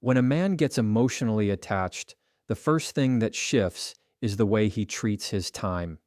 When a man gets emotionally attached, the first thing that shifts is the way he treats his time.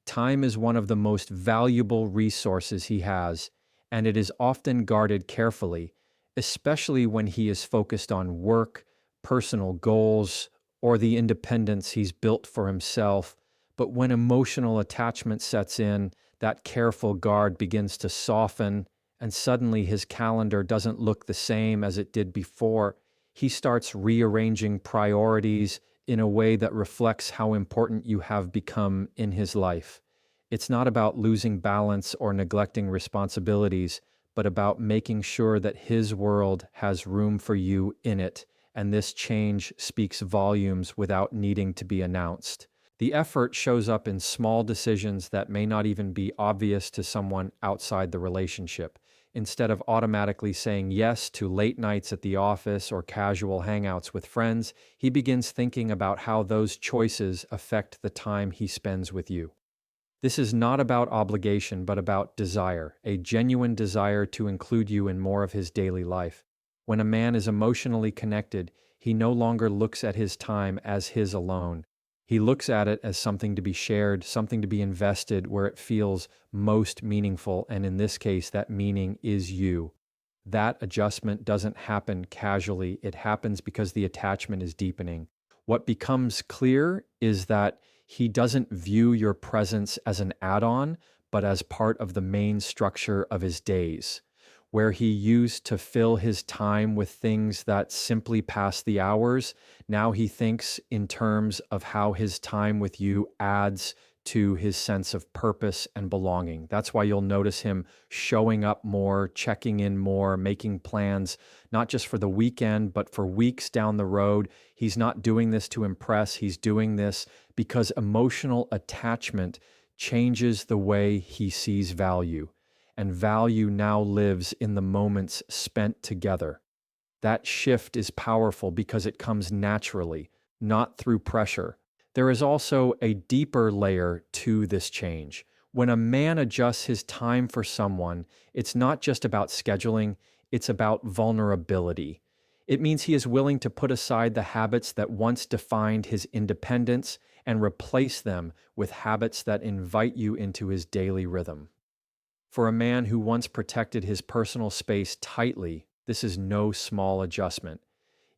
Time is one of the most valuable resources he has, and it is often guarded carefully, especially when he is focused on work, personal goals, or the independence he's built for himself. But when emotional attachment sets in, that careful guard begins to soften, and suddenly his calendar doesn't look the same as it did before. He starts rearranging priorities in a way that reflects how important you have become in his life. It's not about losing balance or neglecting responsibilities, but about making sure that his world has room for you in it, and this change speaks volumes without needing to be announced. The effort shows up in small decisions that may not even be obvious to someone outside the relationship. Instead of automatically saying yes to late nights at the office or casual hangouts with friends, he begins thinking about how those choices affect the time he spends with you. This is not about obligation, but about desire, a genuine desire to include you in more of his daily life. When a man is emotionally connected, he no longer looks at his time as his alone. He looks at it as something to be shared, something to be invested where it feels most meaningful, and in this case, that meaning is you. That adjustment doesn't happen casually, it happens because the attachment is deepening. What becomes clear is that he doesn't view your presence as an add-on, but as part of the main structure of his days. Where he used to fill his time with things that simply pass the hours, now he thinks in terms of how his time with you adds to his sense of purpose and belonging. That's why you'll notice him showing up more, checking in more, making plans, not just for the weekend, but for weeks down the road. He's not doing this to impress. He's doing this because emotional attachment changes the way he sees value. And value now lives in the moments spent together. That shift is powerful because it comes naturally, not through pressure. There is also a deeper layer to this change. When a man adjusts his time for someone, it's not just about scheduling, it's about vulnerability. It means he is willing to put aside the habits that once defined his independence and replace them with habits that invite you into his daily rhythm. For a man who once protected his personal space tightly, this is no small adjustment.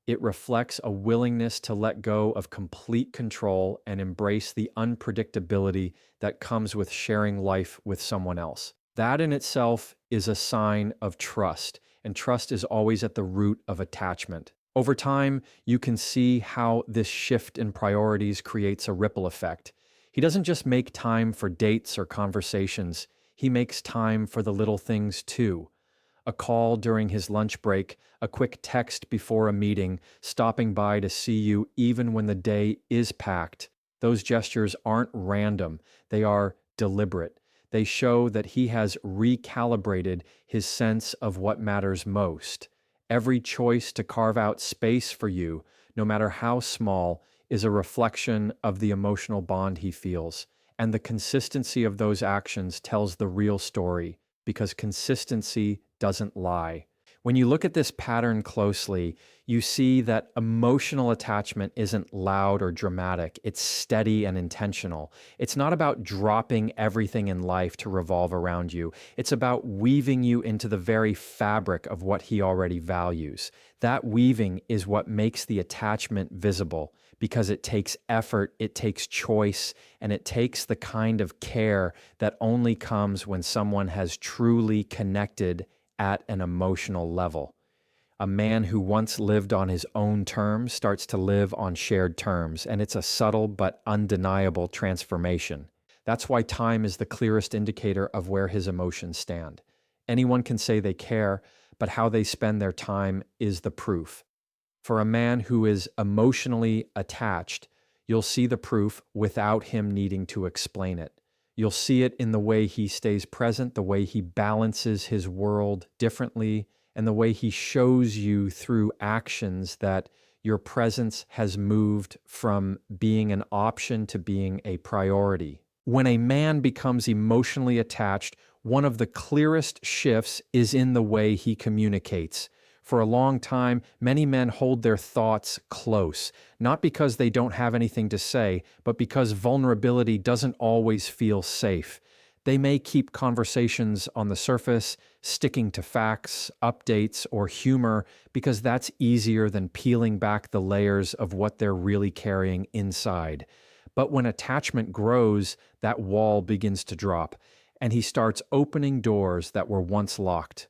It reflects a willingness to let go of complete control and embrace the unpredictability that comes with sharing life with someone else. That in itself is a sign of trust, and trust is always at the root of attachment. Over time, you can see how this shift in priorities creates a ripple effect. He doesn't just make time for dates or conversations, he makes time for the little things too. A call during his lunch break, a quick text before a meeting, stopping by to see you even when the day is packed. Those gestures aren't random, they are deliberate. They show that he has recalibrated his sense of what matters most. Every choice to carve out space for you, no matter how small, is a reflection of the emotional bond he feels. And the consistency of those actions tells the real story, because consistency doesn't lie. When you look at this pattern closely, you see that emotional attachment isn't loud or dramatic. It's steady and intentional. It's not about dropping everything in life to revolve around you. It's about weaving you into the very fabric of what he already values. That weaving is what makes the attachment visible, because it takes effort, it takes choice, and it takes the kind of care that only comes when someone has truly connected at an emotional level. A man who once lived on his own terms starts to live on shared terms, and it's a subtle but undeniable transformation. That's why time is the clearest indicator of where his emotions stand. Anyone can say they care, but how they spend their time is the proof. For a man who is emotionally attached, you'll see the proof without him needing to explain it. You'll see it in the way he stays present, the way he balances his world differently, and the way he shows you through actions that your presence has moved from being an option to being a priority. When a man becomes emotionally attached, one of the clearest shifts is in the way he communicates. For a long time, many men hold their thoughts close, not because they don't have anything to say, but because vulnerability doesn't always feel safe. They may keep conversations on the surface, sticking to facts, updates, or humor, because that's easier than peeling back the layers of what they're really carrying inside. But when attachment grows, that wall begins to drop, and he starts opening doors that were once locked.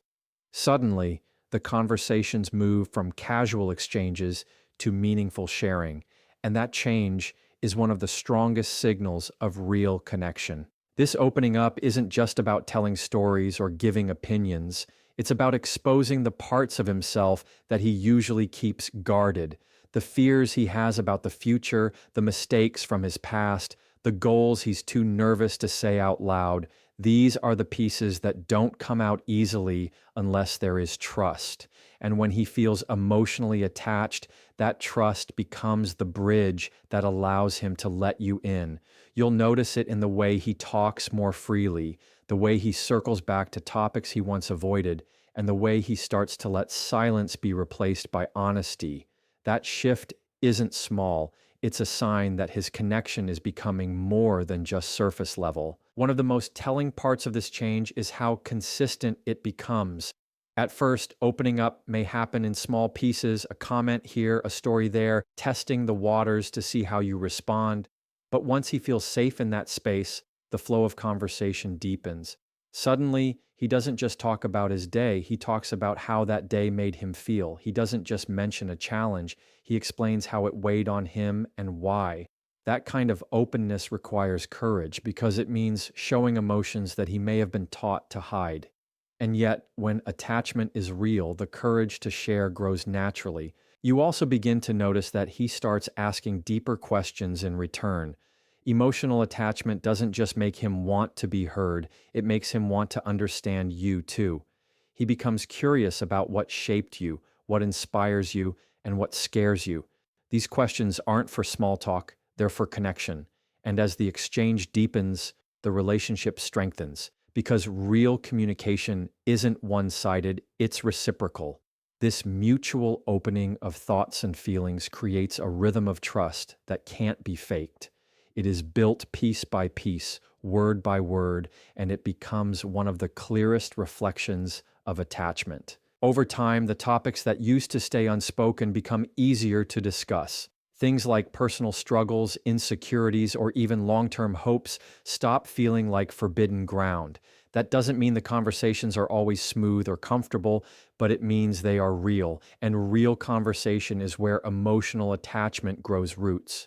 Suddenly, the conversations move from casual exchanges to meaningful sharing, and that change is one of the strongest signals of real connection. This opening up isn't just about telling stories or giving opinions. It's about exposing the parts of himself that he usually keeps guarded, the fears he has about the future, the mistakes from his past, the goals he's too nervous to say out loud. These are the pieces that don't come out easily unless there is trust. And when he feels emotionally attached, that trust becomes the bridge that allows him to let you in. You'll notice it in the way he talks more freely, the way he circles back to topics he once avoided, and the way he starts to let silence be replaced by honesty. That shift isn't small. It's a sign that his connection is becoming more than just surface level. One of the most telling parts of this change is how consistent it becomes. At first, opening up may happen in small pieces, a comment here, a story there, testing the waters to see how you respond. But once he feels safe in that space, the flow of conversation deepens. Suddenly, he doesn't just talk about his day, he talks about how that day made him feel. He doesn't just mention a challenge, he explains how it weighed on him and why. That kind of openness requires courage because it means showing emotions that he may have been taught to hide. And yet, when attachment is real, the courage to share grows naturally. You also begin to notice that he starts asking deeper questions in return. Emotional attachment doesn't just make him want to be heard, it makes him want to understand you too. He becomes curious about what shaped you, what inspires you, and what scares you. These questions aren't for small talk, they're for connection. And as the exchange deepens, the relationship strengthens. Because real communication isn't one-sided, it's reciprocal. This mutual opening of thoughts and feelings creates a rhythm of trust that can't be faked. It is built piece by piece, word by word, and it becomes one of the clearest reflections of attachment. Over time, the topics that used to stay unspoken become easier to discuss. Things like personal struggles, insecurities, or even long-term hopes stop feeling like forbidden ground. That doesn't mean the conversations are always smooth or comfortable, but it means they are real, and real conversation is where emotional attachment grows roots.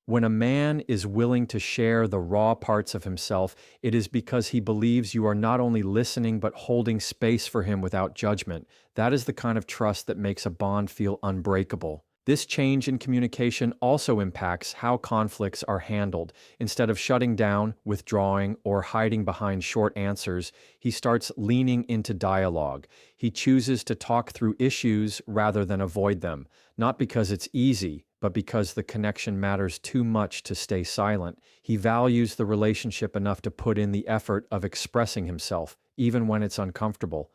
When a man is willing to share the raw parts of himself, it is because he believes you are not only listening but holding space for him without judgment. That is the kind of trust that makes a bond feel unbreakable. This change in communication also impacts how conflicts are handled. Instead of shutting down, withdrawing, or hiding behind short answers, he starts leaning into dialogue. He chooses to talk through issues rather than avoid them, not because it's easy, but because the connection matters too much to stay silent. He values the relationship enough to put in the effort of expressing himself, even when it's uncomfortable.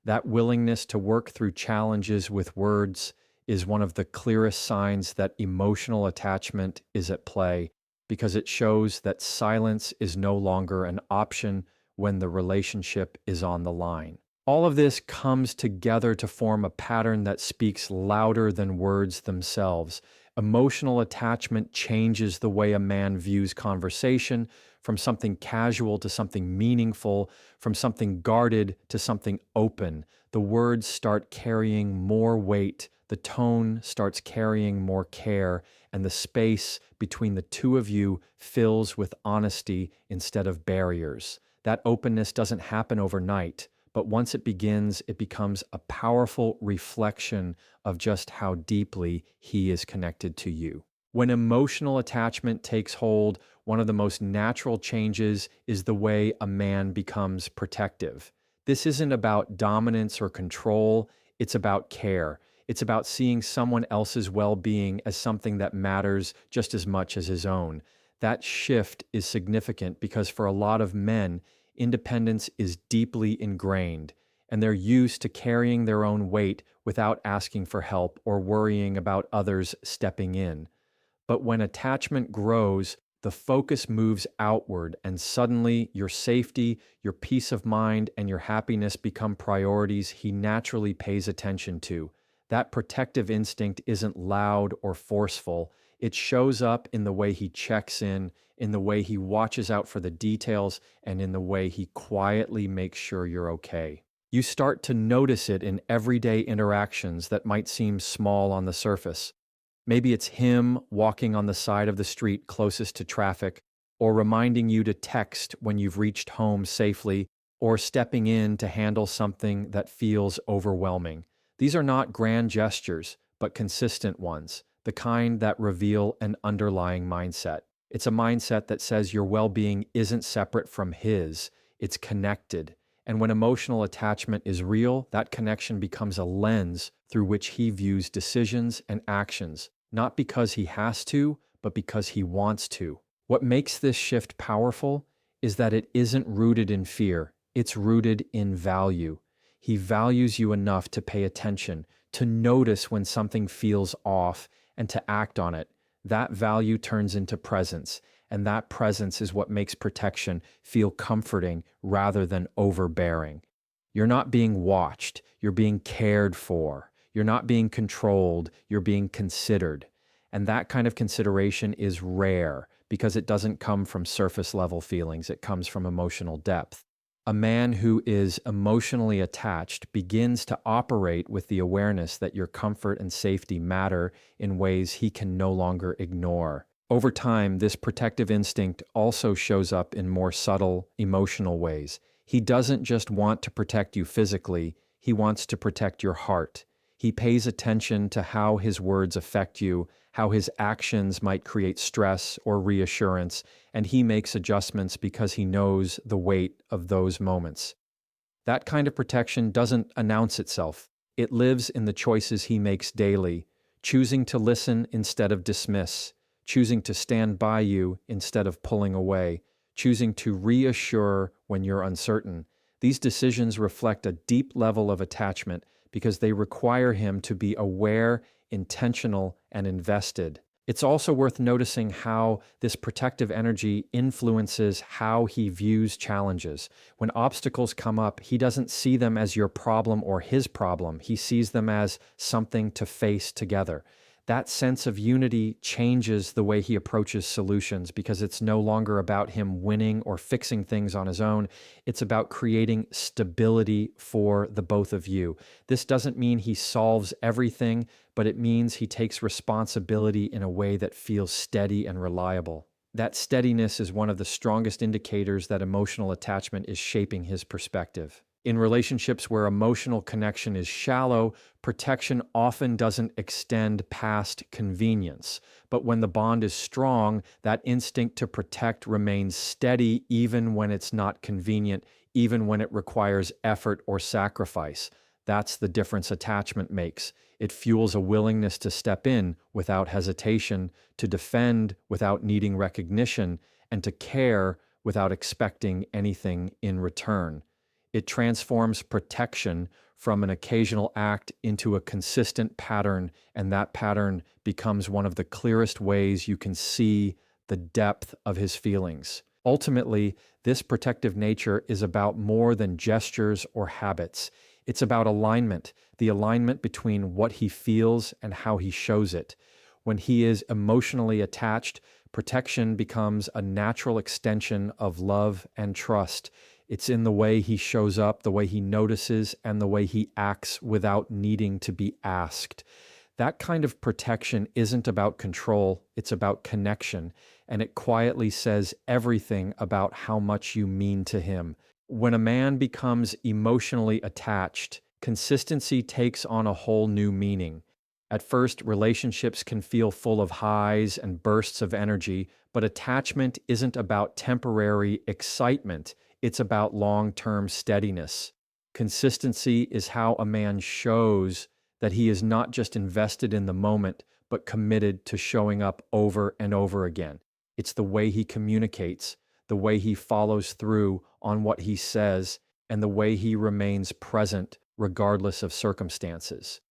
That willingness to work through challenges with words is one of the clearest signs that emotional attachment is at play, because it shows that silence is no longer an option when the relationship is on the line. All of this comes together to form a pattern that speaks louder than words themselves. Emotional attachment changes the way a man views conversation, from something casual to something meaningful, from something guarded to something open. The words start carrying more weight, the tone starts carrying more care, and the space between the two of you fills with honesty instead of barriers. That openness doesn't happen overnight, but once it begins, it becomes a powerful reflection of just how deeply he is connected to you. When emotional attachment takes hold, one of the most natural changes is the way a man becomes protective. This isn't about dominance or control, it's about care. It's about seeing someone else's well-being as something that matters just as much as his own. That shift is significant because for a lot of men, independence is deeply ingrained, and they're used to carrying their own weight without asking for help or worrying about others stepping in. But when attachment grows, the focus moves outward, and suddenly your safety, your peace of mind, and your happiness become priorities he naturally pays attention to. That protective instinct isn't loud or forceful. It shows up in the way he checks in the way he watches out for the details, and in the way he quietly makes sure you're okay. You start to notice it in everyday interactions that might seem small on the surface. Maybe it's him walking on the side of the street closest to traffic, or reminding you to text when you've reached home safely, or stepping in to handle something that feels overwhelming. These are not grand gestures, but consistent ones, the kind that reveal an underlying mindset. It's a mindset that says your well-being isn't separate from his, it's connected. And when emotional attachment is real, that connection becomes a lens through which he views decisions and actions, not because he has to, but because he wants to. What makes this shift powerful is that it isn't rooted in fear, it's rooted in value. He values you enough to pay attention, to notice when something feels off, and to act on it. That value turns into presence, and that presence is what makes protection feel comforting rather than overbearing. You're not being watched, you're being cared for. You're not being controlled, you're being considered. And that kind of consideration is rare because it doesn't come from surface level feelings, it comes from emotional depth. A man who is emotionally attached begins to operate with the awareness that your comfort and safety matter in ways he can no longer ignore. Over time, this protective instinct also shows up in more subtle, emotional ways. He doesn't just want to protect you physically, he wants to protect your heart. He pays attention to how his words affect you, how his actions might create stress or reassurance, and he makes adjustments because he knows the weight of those moments. That kind of protection doesn't announce itself. It lives in the choices he makes daily, choosing to listen instead of dismiss, choosing to stand by you instead of pulling away, choosing to reassure when you're uncertain. These decisions reflect a deep level of attachment because they require him to be aware, intentional, and invested. It's also worth noticing how this protective energy influences how he views challenges. When obstacles come up, he doesn't see them as your problem or his problem. He sees them as something to face together. That sense of unity changes the way he approaches solutions because it's no longer about him winning or fixing things on his own. It's about creating stability for the both of you. This doesn't mean he solves everything, but it means he takes responsibility in a way that feels steady and reliable. That steadiness is one of the strongest indicators that emotional attachment is shaping his perspective. In relationships where emotional connection is shallow, protection often doesn't extend past convenience. But when the bond is strong, that instinct to protect remains steady even when it's not convenient, even when it requires effort or sacrifice. That's the difference attachment makes. It fuels a willingness to step in without hesitation, to defend without needing recognition, and to care without expecting anything in return. It transforms protection from an occasional act into a consistent pattern, and that pattern becomes one of the clearest ways you can see the depth of his feelings. Ultimately, this protective nature is about more than gestures or habits. It's about alignment, the alignment between what he feels and how he shows it. When he is emotionally attached, protection becomes a natural extension of love and trust. It's in the way he shows up, the way he notices, and the way he acts without needing to be asked. That kind of protection isn't about control, it's about connection, and it quietly says everything about how much you mean to him. When a man becomes emotionally attached, consistency takes on a whole new meaning. At first, relationships can feel full of highs and bursts of energy, but attachment isn't about temporary excitement. It's about long-term steadiness. Consistency is how a man shows that he is not just invested in the moment, but committed to showing up over and over again. It's the way he communicates, the way he follows through on what he says, and the way he remains present regardless of circumstances.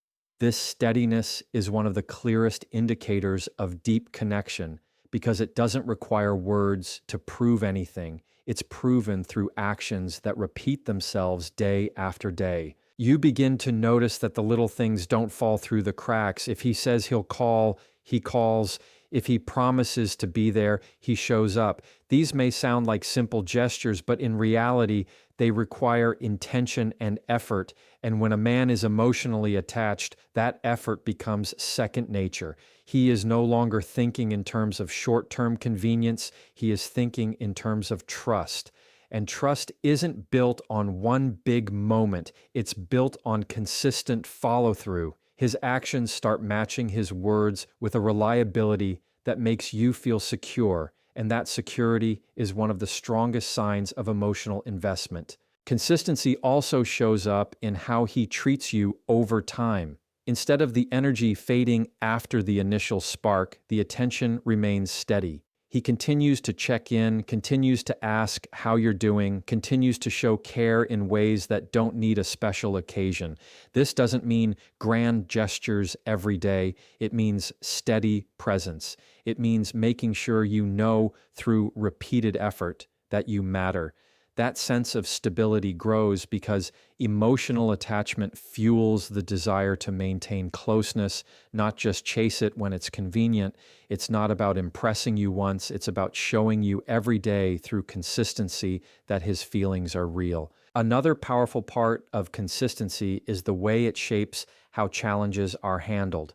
This steadiness is one of the clearest indicators of deep connection because it doesn't require words to prove anything. It's proven through actions that repeat themselves day after day. You begin to notice that the little things don't fall through the cracks. If he says he'll call, he calls. If he promises to be there, he shows up. These may sound like simple gestures, but in reality, they require intention and effort. And when a man is emotionally attached, that effort becomes second nature. He is no longer thinking in terms of short-term convenience. He is thinking in terms of trust. And trust isn't built on one big moment. It's built on consistent follow-through. His actions start matching his words with a reliability that makes you feel secure, and that security is one of the strongest signs of emotional investment. Consistency also shows up in how he treats you over time. Instead of the energy fading after the initial spark, the attention remains steady. He continues to check in, continues to ask how you're doing, continues to show care in ways that don't need a special occasion. This doesn't mean grand gestures every day. It means steady presence. It means making sure you know through repeated effort that you matter. That sense of stability grows because emotional attachment fuels the desire to maintain closeness, not just chase it when it's convenient. It's not about impressing you once, it's about showing you every day through consistency that his feelings are real. Another powerful part of consistency is the way it shapes how challenges are handled.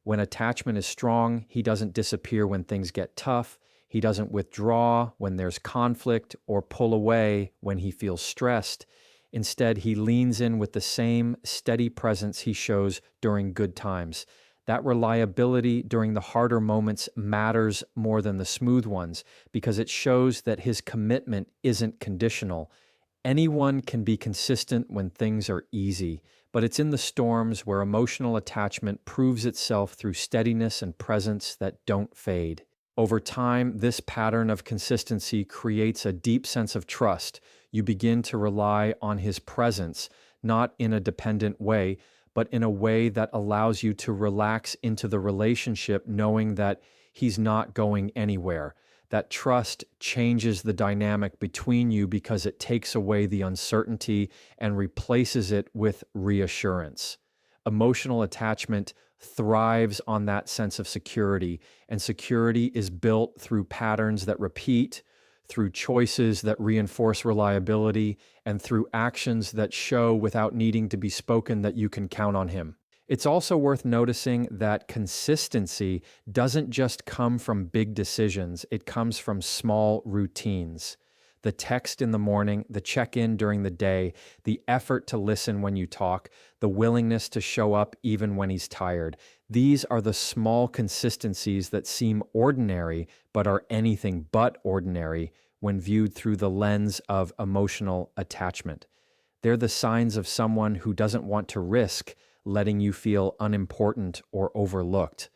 When attachment is strong, he doesn't disappear when things get tough. He doesn't withdraw when there's conflict or pull away when he feels stressed. Instead, he leans in with the same steady presence he shows during good times. That reliability during the harder moments matters more than the smooth ones because it shows that his commitment isn't conditional. Anyone can be consistent when things are easy, but it's in the storms where emotional attachment proves itself through steadiness and presence that don't fade. Over time, this pattern of consistency creates a deep sense of trust. You begin to rely on his presence, not in a dependent way, but in a way that allows you to relax into the relationship knowing that he's not going anywhere. That trust changes the dynamic between you because it takes away the uncertainty and replaces it with reassurance. Emotional attachment thrives on that sense of security, and security is built through patterns that repeat, through choices that reinforce reliability, and through actions that show without needing to be spoken that you can count on him. It's also worth noticing that consistency doesn't just come from big decisions, it comes from small routines. The text in the morning, the check-in during the day, the effort to listen when you talk, the willingness to show up even when he's tired. These are the small consistencies that seem ordinary, but are anything but ordinary when viewed through the lens of emotional attachment. They're the signs of someone who doesn't want to risk letting you feel unimportant or overlooked.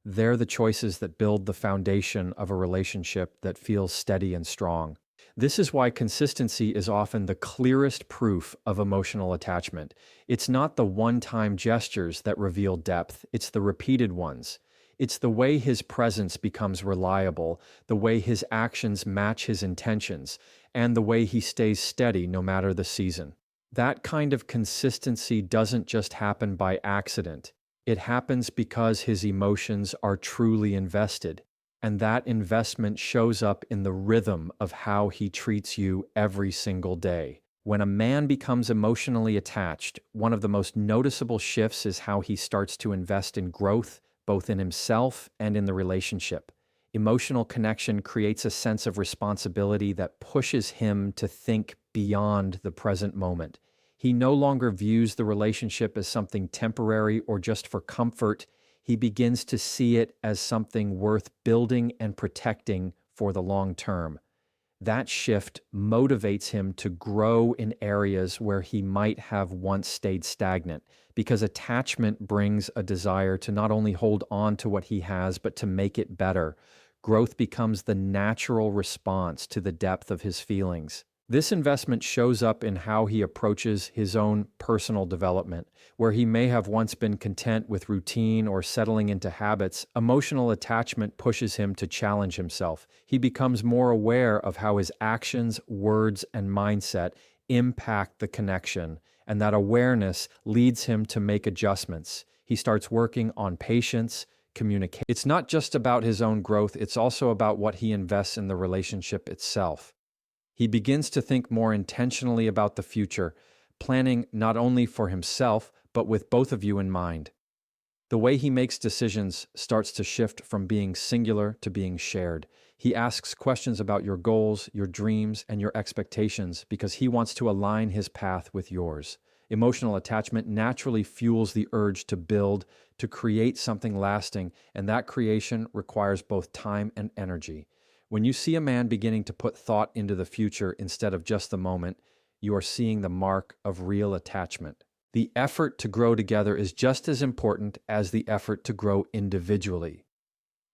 They're the choices that build the foundation of a relationship that feels steady and strong. This is why consistency is often the clearest proof of emotional attachment. It's not the one-time gestures that reveal depth, it's the repeated ones. It's the way his presence becomes reliable, the way his actions match his intentions, and the way he stays steady no matter the season. That kind of consistency doesn't just happen by accident. It happens because his emotions are truly invested. And that investment shows up in the rhythm of how he treats you every single day. When a man becomes emotionally attached, one of the most noticeable shifts is how he starts to invest in growth, both in himself and in the relationship. Emotional connection creates a sense of responsibility that pushes him to think beyond the present moment. He no longer views the relationship as something temporary or just for comfort. He begins to see it as something worth building and protecting for the long term. That shift motivates him to grow in areas where he might have once stayed stagnant, because attachment brings a desire to not only hold on to what he has, but to make it better. Growth becomes the natural response to the depth of his feelings. This investment shows up in how he approaches his own personal development. Where he may have once been content with routine or settling into habits, emotional attachment pushes him to challenge himself. He becomes more aware of how his actions, words, and mindset impact the connection, and that awareness leads him to make adjustments. He starts working on patience, communication. It's not just about his own growth, it's also about what he invests in the relationship itself. He begins to think more intentionally about the future, planning not only for himself, but with both of you in mind. The way he makes decisions starts to shift from being singular to being shared. He asks questions about your goals, your dreams, and your expectations because he wants to align his path with yours. Emotional attachment naturally fuels the urge to build, to create something lasting, and that creation requires both time and energy. When you see a man beginning to put thought into the future instead of just the moment, you are seeing the mark of real attachment. The effort to grow together is just as important as the effort to grow individually.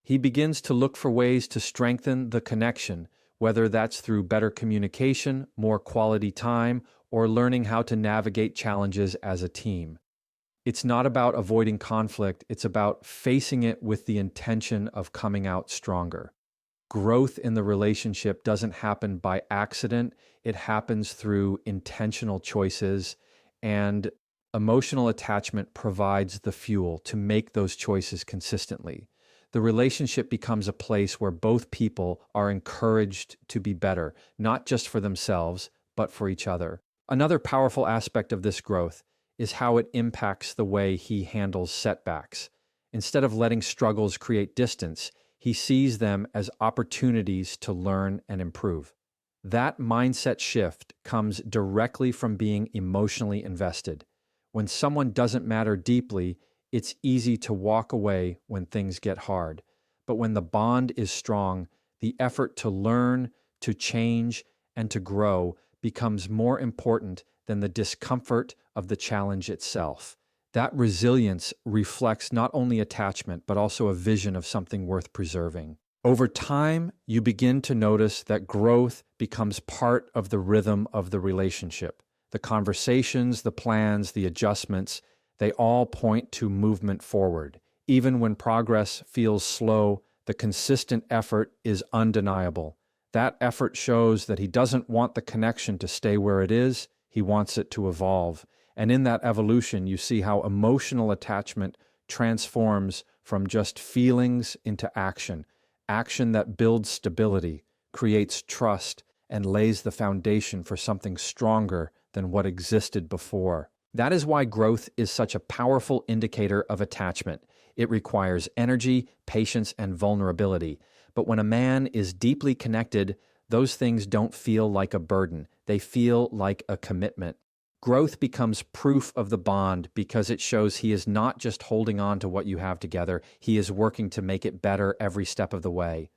He begins to look for ways to strengthen the connection, whether that's through better communication, more quality time, or learning how to navigate challenges as a team. It's not about avoiding conflict, it's about facing it with the intention of coming out stronger. Growth in the relationship doesn't happen by accident. It happens through intentional choices, and emotional attachment provides the fuel to make those choices consistently. The relationship becomes a place where both people are encouraged to be better, not just for themselves, but for each other. Another powerful aspect of this growth is how it impacts the way he handles setbacks. Instead of letting struggles create distance, he sees them as opportunities to learn and improve. That mindset shift comes directly from being emotionally invested. When someone doesn't matter deeply, it's easy to walk away when things get hard. But when the bond is strong, the effort to learn, to change, and to grow becomes more important than the discomfort of the challenge itself. That resilience reflects not only attachment, but also a vision of something worth preserving. Over time, you begin to notice that growth becomes part of the rhythm of the relationship. The conversations, the plans, the adjustments, they all point to movement forward. Even when progress feels slow, the consistent effort is undeniable. That effort shows that he doesn't want the connection to stay where it is, he wants it to evolve. And in that evolution, you see how emotional attachment transforms from just feelings into action. Action that builds stability, creates trust, and lays the foundation for something stronger than what existed before. That is why growth is such a powerful indicator of attachment. It requires energy, patience, and vulnerability. But when a man is deeply connected, those things don't feel like a burden. They feel like a commitment. Growth becomes proof of the bond because it shows he is not just holding on to what you have together, he is working to make it better every step of the way.